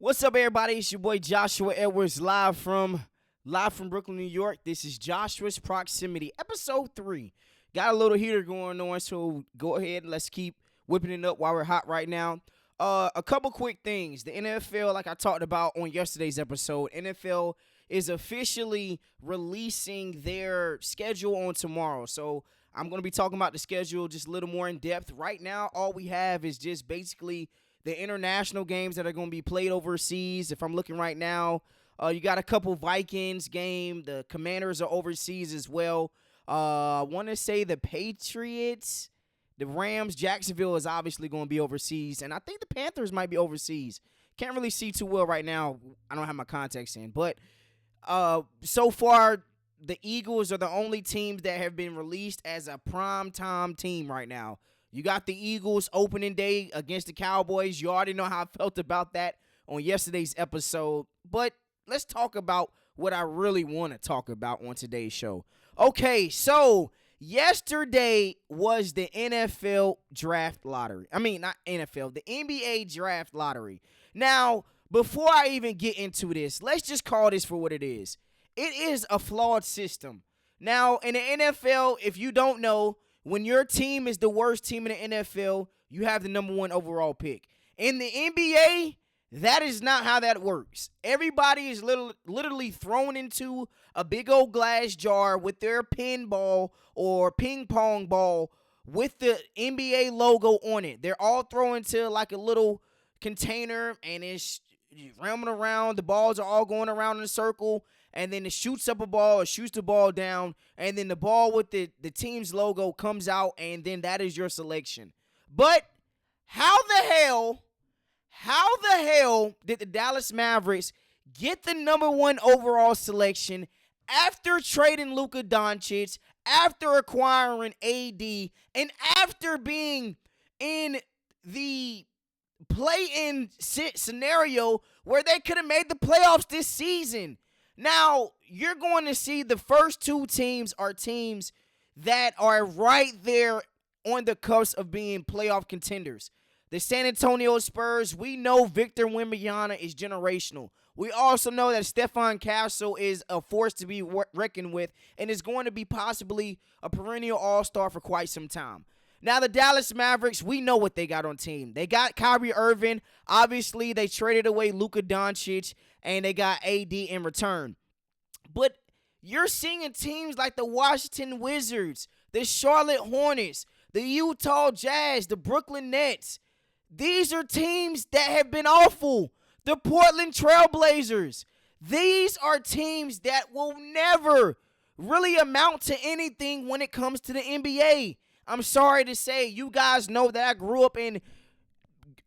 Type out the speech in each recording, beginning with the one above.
What's up, everybody? It's your boy Joshua Edwards, live from Brooklyn, New York. This is Joshua's Proximity, episode 3. Got a little heater going on, so go ahead and let's keep whipping it up while we're hot right now. A couple quick things. The NFL, like I talked about on yesterday's episode, NFL is officially releasing their schedule on tomorrow. So I'm going to be talking about the schedule just a little more in depth. Right now, all we have is just basically the international games that are going to be played overseas. If I'm looking right now, you got a couple Vikings game. The Commanders are overseas as well. I want to say the Patriots, the Rams, Jacksonville is obviously going to be overseas. And I think the Panthers might be overseas. Can't really see too well right now. I don't have my contacts in. But so far, the Eagles are the only teams that have been released as a primetime team right now. You got the Eagles opening day against the Cowboys. You already know how I felt about that on yesterday's episode. But let's talk about what I really want to talk about on today's show. Okay, so yesterday was the NFL draft lottery. I mean, not NFL, the NBA draft lottery. Now, before I even get into this, let's just call this for what it is. It is a flawed system. Now, in the NFL, if you don't know, when your team is the worst team in the NFL, you have the number 1 overall pick. In the NBA, that is not how that works. Everybody is literally thrown into a big old glass jar with their pinball or ping pong ball with the NBA logo on it. They're all thrown into like a little container and it's roaming around. The balls are all going around in a circle. And then it shoots up a ball, it shoots the ball down, and then the ball with the team's logo comes out, and then that is your selection. But how the hell did the Dallas Mavericks get the number 1 overall selection after trading Luka Doncic, after acquiring AD, and after being in the play-in scenario where they could have made the playoffs this season? Now, you're going to see the first 2 teams are teams that are right there on the cusp of being playoff contenders. The San Antonio Spurs, we know Victor Wembanyama is generational. We also know that Stephon Castle is a force to be reckoned with and is going to be possibly a perennial all-star for quite some time. Now, the Dallas Mavericks, we know what they got on team. They got Kyrie Irving. Obviously, they traded away Luka Doncic, and they got AD in return. But you're seeing teams like the Washington Wizards, the Charlotte Hornets, the Utah Jazz, the Brooklyn Nets. These are teams that have been awful. The Portland Trailblazers. These are teams that will never really amount to anything when it comes to the NBA. I'm sorry to say, you guys know that I grew up in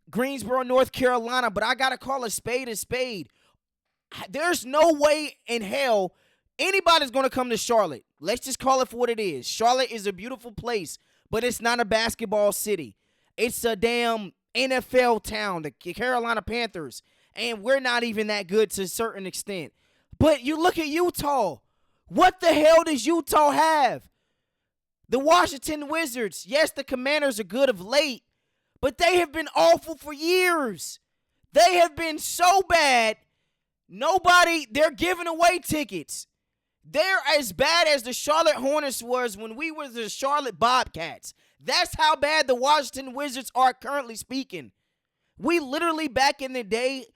Greensboro, North Carolina, but I got to call a spade a spade. There's no way in hell anybody's going to come to Charlotte. Let's just call it for what it is. Charlotte is a beautiful place, but it's not a basketball city. It's a damn NFL town, the Carolina Panthers, and we're not even that good to a certain extent. But you look at Utah. What the hell does Utah have? The Washington Wizards, yes, the Commanders are good of late, but they have been awful for years. They have been so bad, they're giving away tickets. They're as bad as the Charlotte Hornets was when we were the Charlotte Bobcats. That's how bad the Washington Wizards are currently speaking. We literally, back in the day,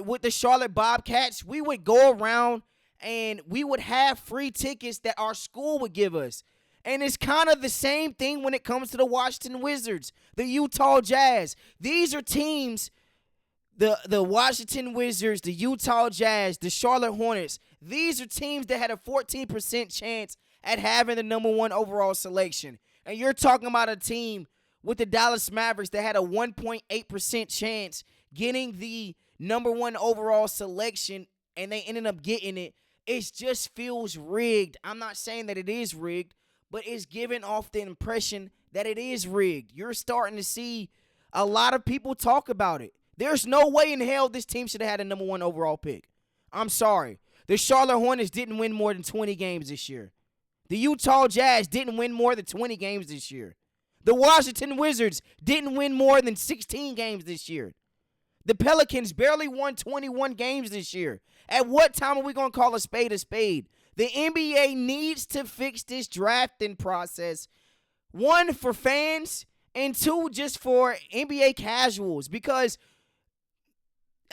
with the Charlotte Bobcats, we would go around and we would have free tickets that our school would give us. And it's kind of the same thing when it comes to the Washington Wizards, the Utah Jazz. These are teams, the Washington Wizards, the Utah Jazz, the Charlotte Hornets. These are teams that had a 14% chance at having the number 1 overall selection. And you're talking about a team with the Dallas Mavericks that had a 1.8% chance getting the number 1 overall selection, and they ended up getting it. It just feels rigged. I'm not saying that it is rigged, but it's giving off the impression that it is rigged. You're starting to see a lot of people talk about it. There's no way in hell this team should have had a number 1 overall pick. I'm sorry. The Charlotte Hornets didn't win more than 20 games this year. The Utah Jazz didn't win more than 20 games this year. The Washington Wizards didn't win more than 16 games this year. The Pelicans barely won 21 games this year. At what time are we going to call a spade a spade? The NBA needs to fix this drafting process. One, for fans, and two, just for NBA casuals. Because,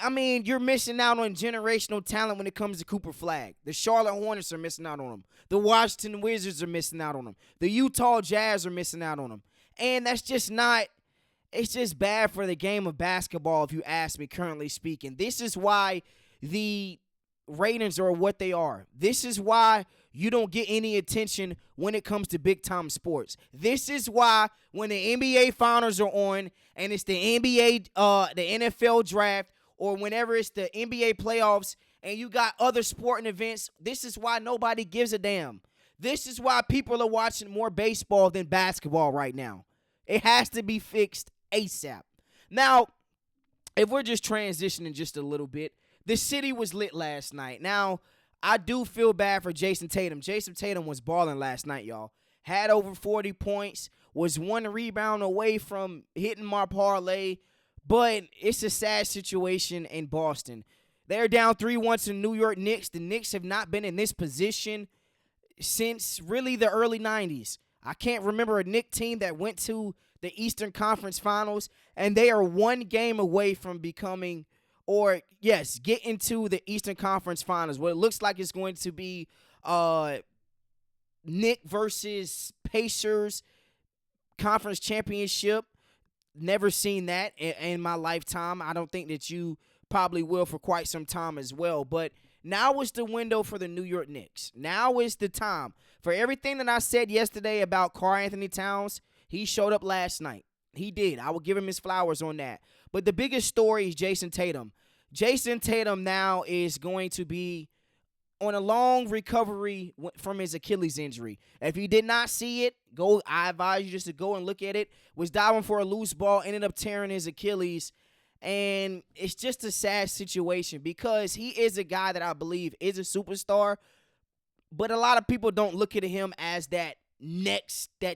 I mean, you're missing out on generational talent when it comes to Cooper Flag. The Charlotte Hornets are missing out on him. The Washington Wizards are missing out on him. The Utah Jazz are missing out on him. And that's just not, it's just bad for the game of basketball, if you ask me, currently speaking. This is why the ratings are what they are. This is why you don't get any attention when it comes to big-time sports. This is why when the NBA Finals are on and it's the the NFL draft, or whenever it's the NBA playoffs and you got other sporting events, this is why nobody gives a damn. This is why people are watching more baseball than basketball right now. It has to be fixed ASAP. Now, if we're just transitioning just a little bit, the city was lit last night. Now, I do feel bad for Jason Tatum. Jason Tatum was balling last night, y'all. Had over 40 points, was one rebound away from hitting my parlay, but it's a sad situation in Boston. They're down 3-1 to the New York Knicks. The Knicks have not been in this position since really the early 90s. I can't remember a Knicks team that went to the Eastern Conference Finals, and they are one game away from becoming, or yes, get into the Eastern Conference Finals. What it looks like it's going to be Knicks versus Pacers conference championship. Never seen that in my lifetime. I don't think that you probably will for quite some time as well. But now is the window for the New York Knicks. Now is the time. For everything that I said yesterday about Karl-Anthony Towns, he showed up last night. He did. I will give him his flowers on that. But the biggest story is Jason Tatum. Jason Tatum now is going to be on a long recovery from his Achilles injury. If you did not see it, I advise you just to go and look at it. Was diving for a loose ball, ended up tearing his Achilles. And it's just a sad situation because he is a guy that I believe is a superstar. But a lot of people don't look at him as that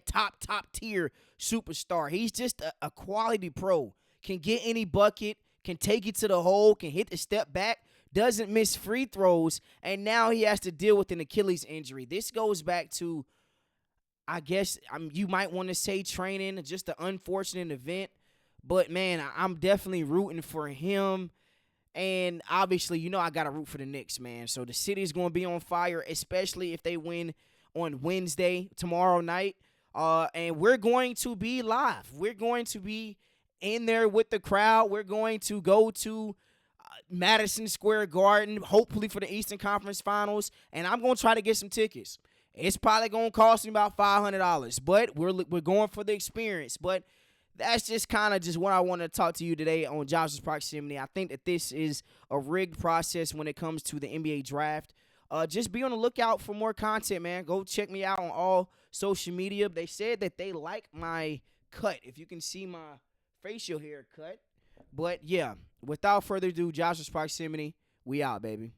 top tier superstar. He's just a quality pro. Can get any bucket, can take it to the hole, can hit the step back, doesn't miss free throws, and now he has to deal with an Achilles injury. This goes back to, I guess, you might want to say training, just an unfortunate event. But, man, I'm definitely rooting for him. And, obviously, you know I got to root for the Knicks, man. So the city's going to be on fire, especially if they win on Wednesday, tomorrow night. And we're going to be live. We're going to be in there with the crowd. We're going to go to Madison Square Garden, hopefully for the Eastern Conference Finals. And I'm going to try to get some tickets. It's probably going to cost me about $500. But we're going for the experience. But that's just kind of just what I want to talk to you today on Josh's Proximity. I think that this is a rigged process when it comes to the NBA draft. Just be on the lookout for more content, man. Go check me out on all social media. They said that they like my cut. If you can see my facial hair cut. But, yeah, without further ado, Josh's Proximity, we out, baby.